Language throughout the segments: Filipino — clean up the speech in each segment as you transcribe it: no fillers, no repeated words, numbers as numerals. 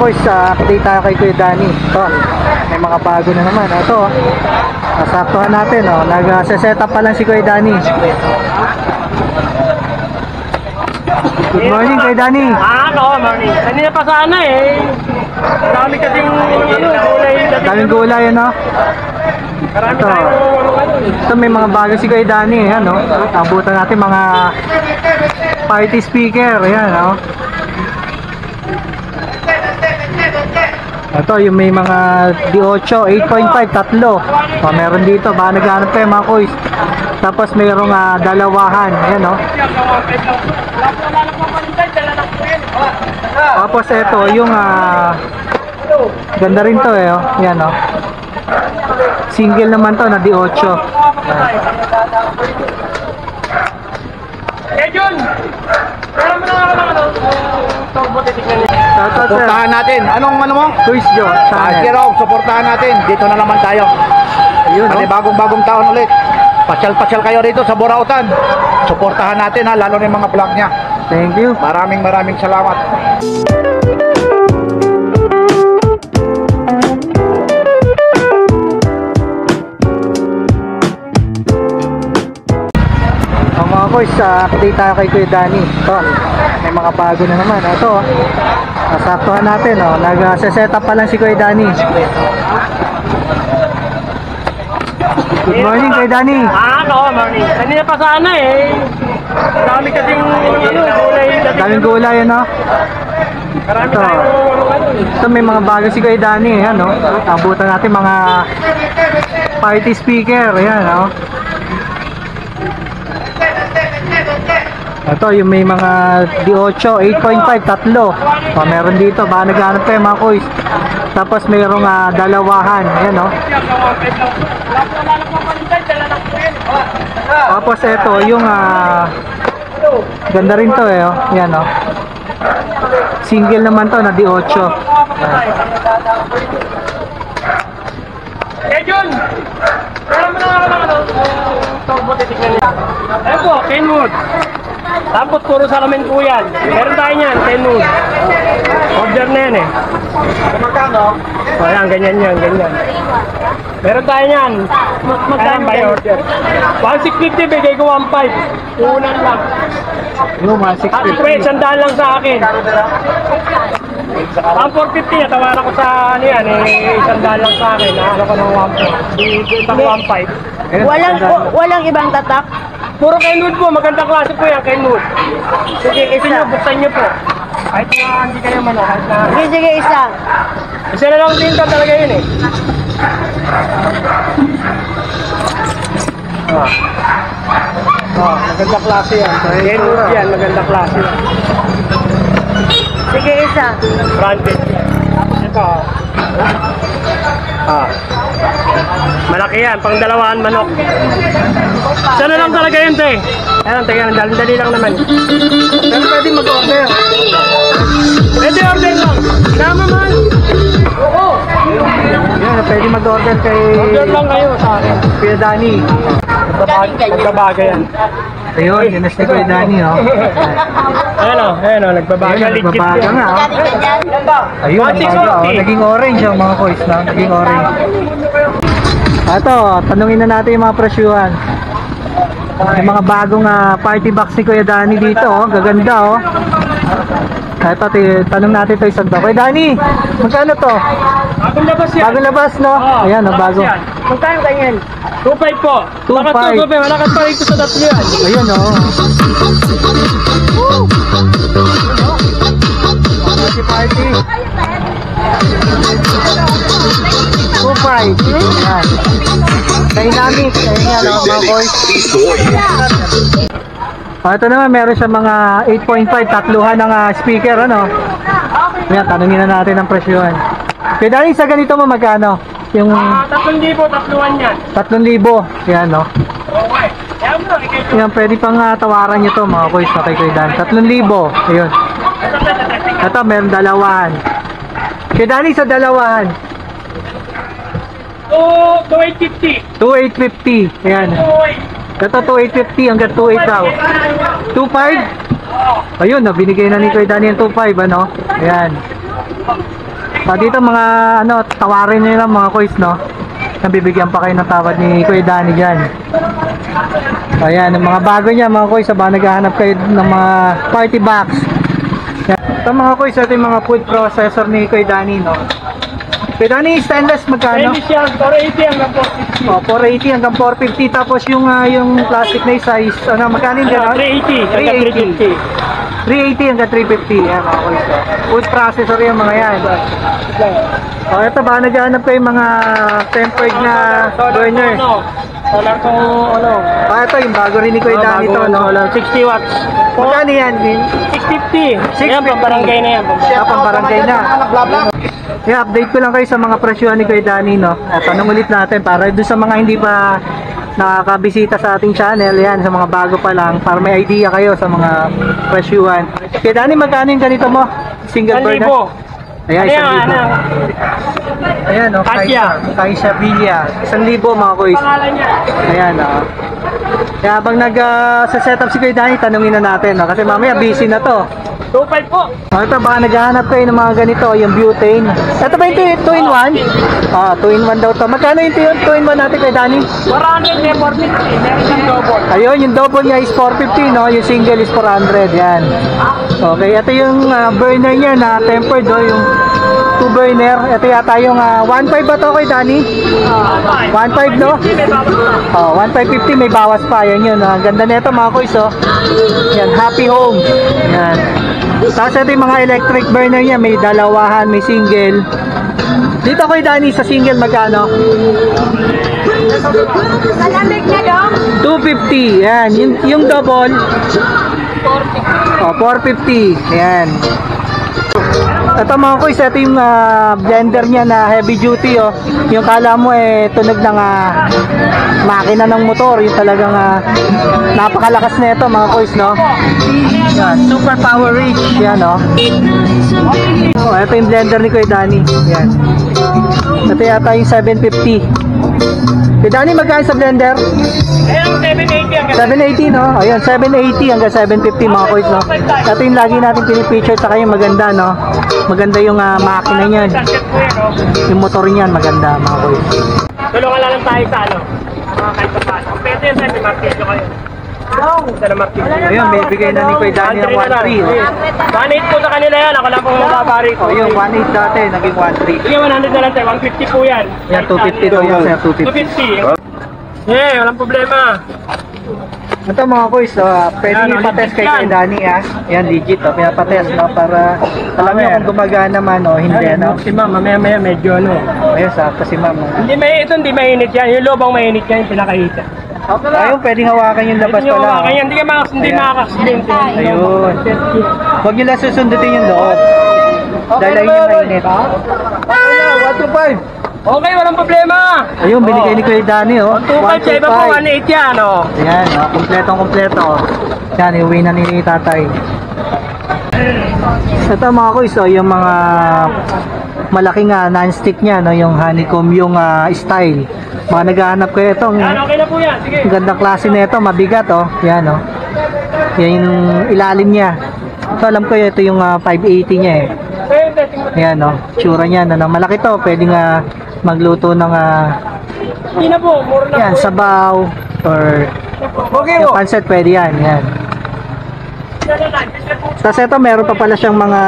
boys, update tayo kay Kuya Danny. Ito, may mga bago na naman. Ito, nasaktuhan natin. Nag-set up pa lang si Kuya Danny. Good morning, Kuya Danny. Morning. Kanina pa sana eh. Dami kasing gulay. Daming gulay, ano? Marami Ito. Ito, may mga bago si Kuya Danny. Abutan natin mga party speaker. Ayan, Ito, yung may mga D8, 8.5, tatlo. Meron dito, baka naghanap kayo mga kuys. Tapos mayroong dalawahan. Ayan, Tapos ito, yung ganda rin to Ayan, single naman to na D8. Jun! Wala mo na turbo titignan niya. Suportahan natin. Anong ano mo? Kuys Jo. Kiro, suportahan natin. Dito na naman tayo. Ayun, Kasi bagong taon ulit. Pasyal-pasyal kayo rito sa Burautan. Suportahan natin lalo na yung mga vlog niya. Thank you. Maraming salamat. Mga boys, update tayo kay Kuya Danny. Ito, may mga bago na naman. Ito, nasaktuhan natin. Nag-set up pa lang si Kuya Danny. Good morning, Kuya Danny. Morning. Kanina pa sana eh. Dami kasing gulay. Daming gulay, Marami Ito. tayong Ito, may mga bago si Kuya Danny. Abutan natin mga party speaker. Ayan, Ito, yung may mga D8, 8.5, tatlo. Meron dito, baka naghanap kayo mga kuys. Tapos mayroong dalawahan. Ayan, Tapos ito, yung ganda rin to Ayan, single naman to na D8. Jun! Wala mo na turbo titignan niya. Ayan po, Kenwood. Tapos puro salamin po yan. Meron tayo niyan, Kenwood. Order na yan Magkano? Ayan, ganyan. Meron tayo niyan. Magkano ba order? 1,650, bigay ko 1,500. Unan lang. Yung mga 650. Sandaan lang sa akin. Ang 450 niya, tawaran ko sa ano yan, sandaan lang sa akin. Ano ko ng 1,500. Walang ibang tatak. Puro Kenwood po, magandang klase po yan, Kenwood. Sige, kasi nyo, buksan nyo po. Kahit na hindi kayo kahit na... Sige, isa. Isa na lang din talaga yun magandang klase yan. Kenwood yan, magandang klase yan. Sige, isa. Branded. Ito. Malaki yan, pang dalawahan manok. Isa na lang talaga yun, te. Ayan, teka, dali lang naman. Pero pwede mag-order. Pwede order lang. Tama man. Oo. Yan, pwede mag-order kay Order lang kayo sa akin. Kuya Danny. Nagbabaga yan. Ayun, yun na si Kuya Danny, Ayan o, nagbabaga. Ayun, Ligit nagbabaga yan. nga, Ayun, nagbabaga, naging orange yung mga kuys, naging orange. Ito, tanungin na natin yung mga presyuhan. Yung mga bagong party box ni Kuya Danny dito, gaganda, Ito, tanong natin ito isang to. Kuya Danny, magkano to? Bagong labas yan. Bagong labas, no? Ayan, bago. Magkano ganyan? 2.5 po. 2.5. Malakas pa rito sa tatlo yan. Ayun, Party party. 2.5. Ayan. Dynamic. Ayan nga, mga boys. Ito naman, meron siya mga 8.5, tatluhan ng speaker, Ayan, tanungin na natin ang presyohan. Kaya dahil sa ganito mo, magkano? Yung 3,000, tatluhan yan. 3,000. Ayan, Okay. Ayan mo, ikay. Ayan, pwede pang tawaran nyo to mga boys, kay Kuya Dan. 3,000. Ayun. Ito, meron dalawahan. Kaya Danny, sa dalawahan. 2,850. 2,850. Ayan. Ito, 2,850 hanggang 2,800 daw. 2,500? Ayun, binigay na ni Kuya Danny yung 2,500, Ayan. Dito mga ano, tawarin nyo lang mga kois, no? Nabibigyan pa kayo ng tawad ni Kuya Danny dyan. So, ayan, yung mga bago niya mga kois, baka naghahanap kayo ng mga party box. Yan. Ito mga kois, ito yung mga food processor ni Kuya Danny, no? Kuya Danny, stainless magkano? Chinese yan, 480 hanggang 450. Oh, 480 hanggang 450. Tapos yung plastic na size, ano, magkano yung gano'n? 380 hanggang 350. 380 hanggang 350. Yan mga kois. Food processor yung mga yan. Oh, ito ba, naghahanap kayo mga tempered na burner. Solar kung ano. Ito yung bago rin ni Kuya Danny to, no? 60 watts. Magkano yan, Vin? 650. Yan, pambarangay na yan. Barangay na. I-update ko lang kayo sa mga presyuhan ni Kuya Danny, no? Tanong ulit natin para doon sa mga hindi pa nakakabisita sa ating channel, yan, sa mga bago pa lang, para may idea kayo sa mga presyuhan. Kuya Danny, magkano yung ganito mo? Single burner? 1,000. Ayan, 1,000. Ayan, no? Kaisha Villa. 1,000 mga kois. Pangalan niya. Ayan, kaya habang nag-setup si Kuya Danny, tanungin na natin, no? Kasi mamaya busy na to. 2.5 po. Ito baka naghahanap kayo ng mga ganito, yung butane. Ito ba yung 2-in-1? 2-in-1 daw to. Magkano yung 2-in-1 natin Kuya Danny? 400 may 450. Meron siyang double. Ayun, yung double niya is 450, no? Yung single is 400, yan. Okay, ito yung burner niya na tempered, no? Yung 2 burner. Ito yata yung 1.5 ba to Kuya Danny? 1.5, no? 1.550 may bawas pa. Yan yun. Ang ganda nito mga kois, oh. Yan, happy home. Yan. Tapos ito yung mga electric burner niya. May dalawahan, may single. Dito Kuya Danny, sa single magkano? Malamig na dong. 250. Yan. Yung double? 450. Yan. Ito mga kois, ito yung blender niya na heavy duty, oh. Yung kala mo tunog ng makina ng motor, yung talagang napakalakas na ito mga kois, no? Yan, super power rich, yan, oh. Oh, ito yung blender ni Kuya Danny, yan. Ito yata yung 750. Kuya Danny, magkano sa blender? Ayun, 780 hanggang 780, no? Ayun, 780 hanggang 750 mga kois, no? Ito yung lagi natin pinipicture sa kayo, maganda, no? Maganda yung makina niyan. sachet po yan, oh. Yung motor niyan, maganda mga kois. Tulungan lang tayo sa ano. Kahit pa paano. Pwede yan, may martilyo kayo. Isa na martilyo. Ayun, may bigay na ni Kuya Danny ng 1.3. 1.8 po sa kanila yan. Ako lang po mababari ko. Oh, yung 1.8 dati, naging 1.3. Sige, 100 na lang tayo. 150 po yan. Yan, 250 daw yan, sir, 250. 250. Walang problema. Ito mga kois, pwede Yan, nyo ipatest kay legit Kuya yan. Danny, Yan, legit, pinapatest, no? Para alam nyo kung gumagana man, o hindi, no? Si ma'am, mamaya medyo ano. Ayun, sakto si ma'am. Hindi mainit yan. Yung lobang mainit yan, yung pinakahita. Ayun, pwedeng hawakan yung labas Hindi nyo pala. hawakan yan. Hindi Ayan. makaka-accident. Ayun. Huwag nyo lang susundutin yung loob. Dahil ayun yung mainit. 125. Okay, walang problema. Ayun, binigay ni Kuya Danny, oh. 2.5 sa iba po, 1.8 yan, oh. Ayan, kompletong-kompleto. Yan, iuwi na ni tatay. Ito mga kois, yung mga malaking non-stick niya, no, yung honeycomb, yung style. Mga naghahanap kayo itong Yan, okay na po yan. Sige. gandang klase na ito, mabigat, oh. Yan, oh. Yan yung ilalim niya. Ito, alam ko ito yung 580 niya, eh. Ayan, oh. Tsura niya, no. Malaki to, pwedeng magluto ng Hindi na po, mura na yan, po. sabaw or yung pancit, pwede yan, yan. Tapos ito, meron pa pala siyang mga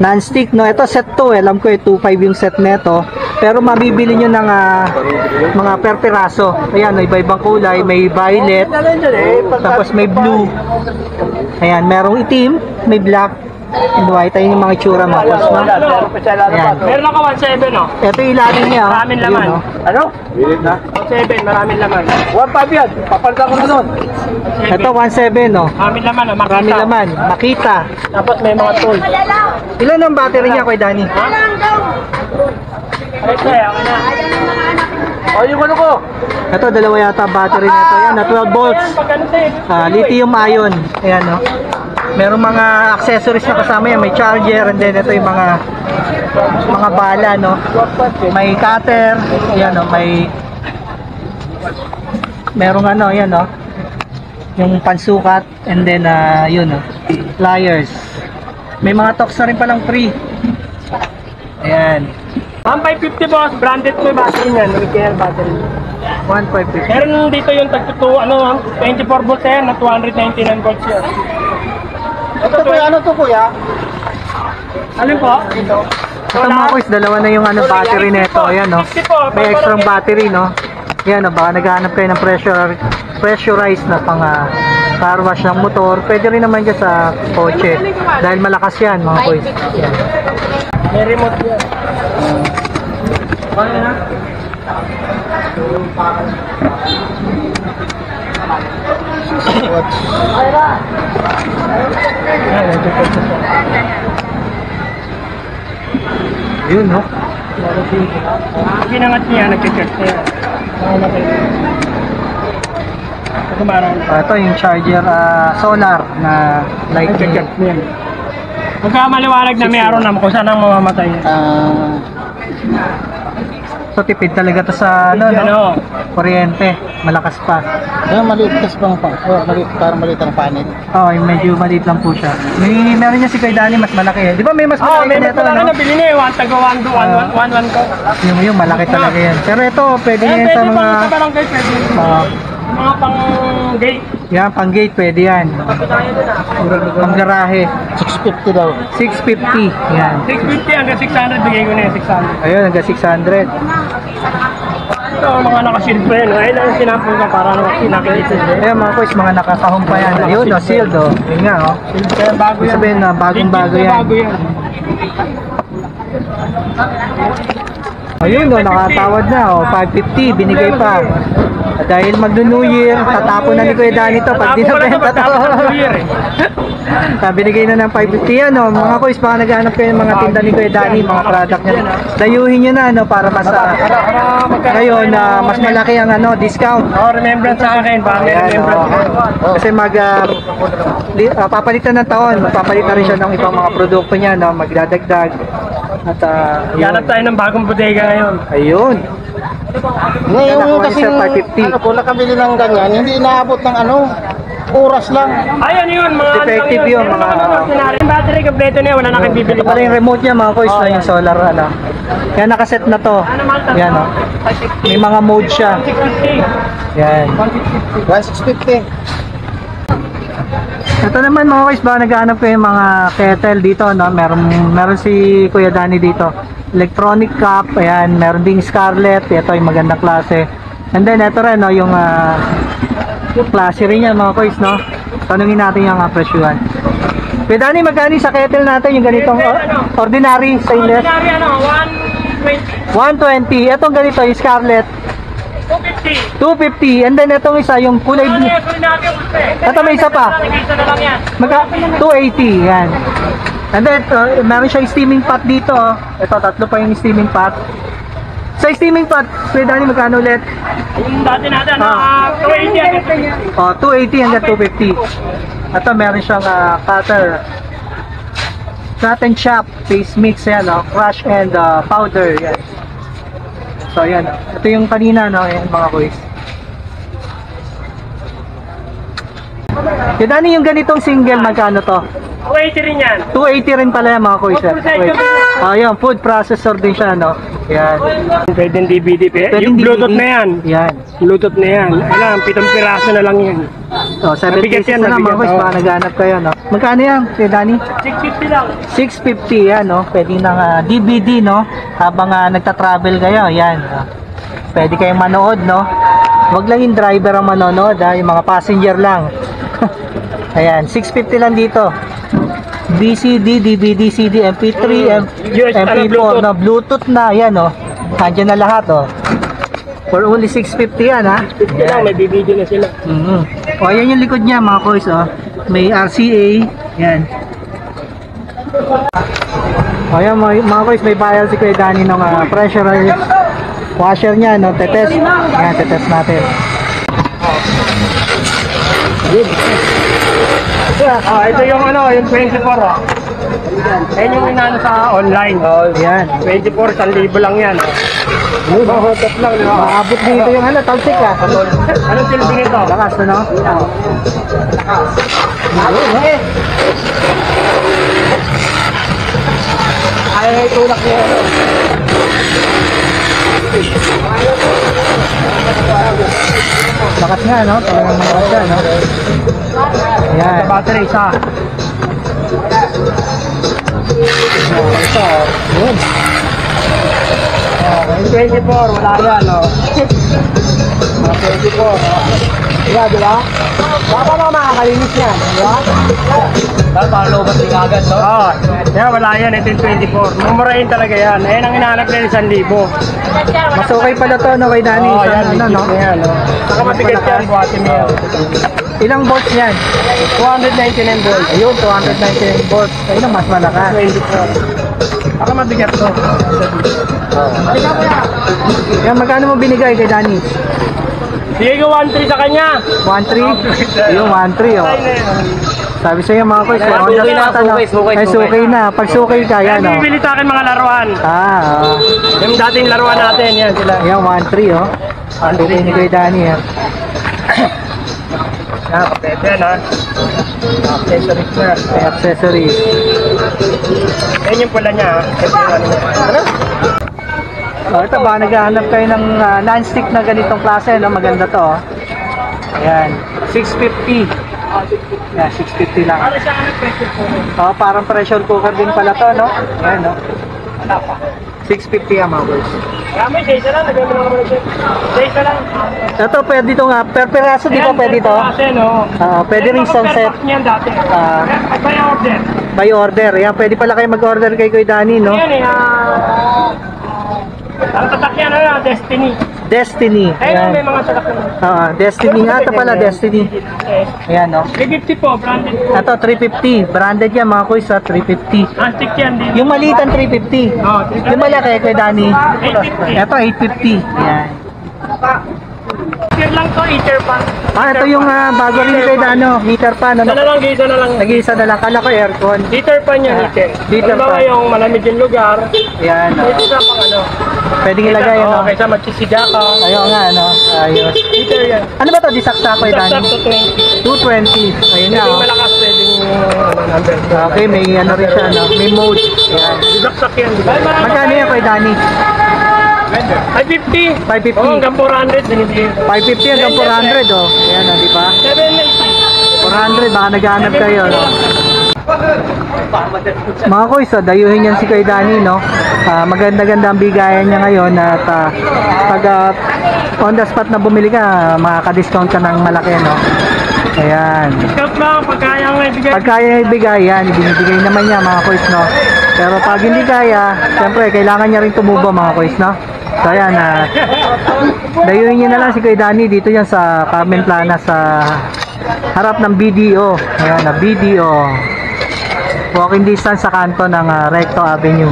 non-stick, no? Ito set to, alam ko 2.5 yung set neto. Pero mabibili nyo ng mga per piraso. Ayan, no, iba-ibang kulay, may violet, tapos may blue. Ayan, merong itim, may black, and white. Ayun yung mga itsura mga boss, no? Ayan. Meron ako 1.7, oh. Ito yung ilalim niya, oh. Maraming laman. Yun, oh. Ano? 1.7, maraming laman. 1.5 yan. Papalitan ko na doon. Ito 1.7, no? Maraming laman, oh. Makita. Marami laman, makita. Tapos may mga tools. Ilan ang battery niya, Kuya Danny? Ay, kaya, okay na. O, yung ano ko? Ito, dalawa yata battery nito. Yan, na 12 volts. Pag ano tayo, Lithium ion. Ayan, no? Merong mga accessories na kasama yan. May charger, and then ito yung mga bala, no? May cutter. Ayan, no? Merong ano, ayan, no? Yung pansukat, and then, yun, no? Pliers. May mga talks na rin palang free. Ayan. 1,550 boss, branded ko yung battery niyan, OKR battery. 1,550. Meron dito yung tagtuto, 24 volts yan, na 299 volts yan. Ito kuya, ano to kuya? Alin po? Ito mga boys, dalawa na yung battery nito. Ayan, no? May extra battery, no? Yan, no? Baka naghahanap kayo ng pressurized na pang car wash ng motor. Pwede rin naman dyan sa kotse. Dahil malakas yan, mga boys. May remote yan. Ano na? Yun, no? Ginangat niya, nag-check niya. Ito yung charger solar na lightning. Nag-check niya. Pagka maliwanag na may araw naman kung saan ang mamamatay. So tipid talaga to sa kuryente, malakas pa. Maliit kasi pang parang maliit ang panel. Oh, medyo maliit lang po siya. Meron niya si Kuya Danny mas malaki. Di ba may mas malaki may nito, malaki no? na bilhin eh. 1 ko. Yung malaki talaga yan. Pero ito, pwede yan sa Pwede mga pang sa barangay, pwede. Mga pang gate. yan, pang gate pwede yan. Pang garahe. 650 daw. 650. Yan. 650 hanggang 600, bigay ko na yung 600. Ayun, hanggang 600. Ito, mga nakashield pa yan. Ayun lang sinampol ka para nakikita. Ayun mga boys, mga nakakahong pa yan. Ayun, sealed oh. Yun nga oh. Kaya bago Ibig yan. sabihin na bagong-bago yan. Bago yan. Ayun oh, nakatawad na oh. 550, binigay pa. Dahil mag-New Year, tatapon na ni Kuya Danny to pag di na benta to. Binigay na ng 550 yan oh. Mga boys, baka naghahanap kayo ng mga tinda ni Kuya Danny, mga product niya. Dayuhin nyo na no, para mas ngayon mas malaki ang discount. Oh, remembrance sa akin. Para may Ayan, remembrance. Kasi papalitan ng taon, magpapalitan rin siya ng ibang mga produkto niya, no? Magdadagdag. At Hanap tayo ng bagong bodega ngayon. ayun. Ngayon kasi sa 550. ko nakabili ng ganyan, hindi inaabot ng oras lang. Ayun yun, mga Defective yun, Pero mga- ordinary. Yung battery kompleto na yun, wala na kayong bibili. Ito yung remote niya mga boys, yung solar Kaya nakaset na to. Yan oh. May mga mode siya. 650. Yan. 650. Ito naman mga boys, baka naghahanap kayo ng mga kettle dito, no? Meron si Kuya Danny dito. Electronic cup, ayan, meron ding Scarlett, ito yung magandang klase. And then ito rin, no, yung klase rin yan mga boys, no? Tanungin natin yung presyuhan. Kuya Danny, magkano sa kettle natin yung ganitong ordinary stainless? Ordinary 120. 120. Itong ganito, yung Scarlett, 250. 250. And then itong isa, yung kulay blue. Ito may isa pa. Nag-isa na lang yan. 280, yan. And then, meron siyang steaming pot dito. Ito, tatlo pa yung steaming pot. Sa steaming pot, Kuya Danny, magkano ulit? Yung dati natin, 280. 280 hanggang 250. Ito, meron siyang cutter. Cut and chop, paste mix, yan, crush and powder, yan. So, yan. Ito yung kanina, no, yan, mga boys. Kuya Danny, yung ganitong single, magkano to? 280 rin yan. 280 rin pala yan mga kuya. Food processor. Yan, food processor din siya, no? Yan. Pwedeng DVD. Yung Bluetooth na yan. Yan. Bluetooth na yan. Alam, 7 piraso na lang yan. So, 7 Mabigat pieces yan, na lang mga mabigat, boys, oo. baka naghanap kayo, no? Magkano yan, Kuya Danny? 650 lang. 650 yan, no? Pwede ng DVD, no? Habang nagta-travel kayo, yan. Pwede kayong manood, no? Wag lang yung driver ang manonood, yung mga passenger lang. Ayan, 650 lang dito. VCD, DVD, CD, MP3, MP4, no? Bluetooth na, yan, no? Nandiyan na lahat, oh. For only 650 yan, ha? 50 lang, may DVD na sila. O, ayan yung likod niya, mga boys, oh. May RCA, yan. O, ayan, mga boys, may bayal si Kuya Danny ng pressurized washer niya, no? Tetest. Yan, tetest natin. Ito yung yung 24, Ayan yung inano sa online. Yan. 24, 1,000 lang yan. Mahotot lang, di ba? Maabot dito yung talsik, ah. Anong silbi nito? Lakas, ano? Kaya itulak niya. Lakas nga, no? Talagang malakas siya, no? Ayan. Sa battery, isa. Ito, yun. Okay, 24, wala yan, no? 24, no? Diba, diba? Baka na makakalinis yan, diba? Parang lobas din agad, no? Oo. Kaya wala yan, ito yung 24. Mumurahin talaga yan. Ayan ang hinahanap nila 1,000. Mas okay pala to, no, kay Danny? Oo, Sa yan, ano, no? yan, no? Saka matigas yan, buhatin mo yan. Ilang volts yan? 299 volts. Ayun, 219 volts. Ayun ang mas malakas. 24. Saka mabigat to. Yan, magkano mo binigay kay Danny? Sige ko 1,3 sa kanya. 1.3? Ayun, 1.3, oh. Ay, na yun. Sabi sa'yo mga koys, on the Sukay na, spot, ano? sukay, Ay, sukay na. Pag sukay ka, Kaya yan, oh. bibili sa akin mga laruan. Yung dating laruan natin, yan sila. Ayan, 1.3, oh. Sukay ni Kuya Danny, ah. Ah, kapete yan, ha? Accessories na. May accessories. Yan yung pula niya, ha? Ito yung ano niya. Ano? Oh, ito ba, naghahanap kayo ng non-stick na ganitong klase, no? Maganda to, oh. Ayan, 650. Ayan, 650 lang. Ano siya ang pressure po? Oh, parang pressure cooker din pala to, no? Ayan, no? Wala pa. 650 ang mga boys. Kaya may isa lang, nagawin mo naman siya. Isa lang. Ito, pwede ito nga. Per peraso, di ba pwede ito? Kasi, no? Pwede rin isang set. Niyan dati. Ah. By order. By order. Ayan, pwede pala kayo mag-order kay Kuya Danny, no? Yan eh, ang tatakyan na lang, Destiny. Destiny. Ayun, may Ayan. mga tatakyan. Destiny nga. Ito pala, Destiny. Ayan, no? 350 po, branded po. Ito, 350. Branded yan, mga kuys, 350. Plastic yan din. Yung maliit ang 350. Oh, Yung malaki, Kuya Danny. 850. Ito, 850. Ayan. Heater lang to, heater pan. Ito yung bago rin kay Dano. Heater pan, ano? Isa na lang, isa na lang. Nag-iisa na lang. Kala ko aircon. Heater pan yan, heater. Heater Halimbawa pan. yung malamig yung lugar, Ayan, no? ito na pang ano. Pwedeng ilagay, Oo, ano? kaysa magsisiga ka. Ayaw nga, ano? Ayos. Heater yan. Ano ba to? Disakta ko, Saksak Dani? to 20. 220. Ayun nga, Pwedeng oh. malakas, pwedeng number. Okay, may ano rin siya, no? May mode. Ayan. Saksak yan. Magkano yan kay Dani? 550. 550. Oo, hanggang 400 binibigay. 550 hanggang 400, oh. Ayan, oh, di ba? 780. 400, baka naghahanap kayo, no? Mga koys, dayuhin yan si Kuya Danny, no? Maganda-ganda ang bigayan niya ngayon at pag on the spot na bumili ka, makaka-discount ka ng malaki, no? Ayan. Discount lang, pagkaya nga ibigay. Pag kaya ibigay yan, ibinibigay naman niya mga koys, no? Pero pag hindi kaya, siyempre, kailangan niya rin tumubo mga koys, no? So ayan, dayuhin niyo na lang si Kuya Danny dito yan sa Carmen Plana sa harap ng BDO. Ayan, na BDO. Walking distance sa kanto ng Recto Avenue.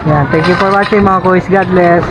Ayan, thank you for watching mga koys. God bless.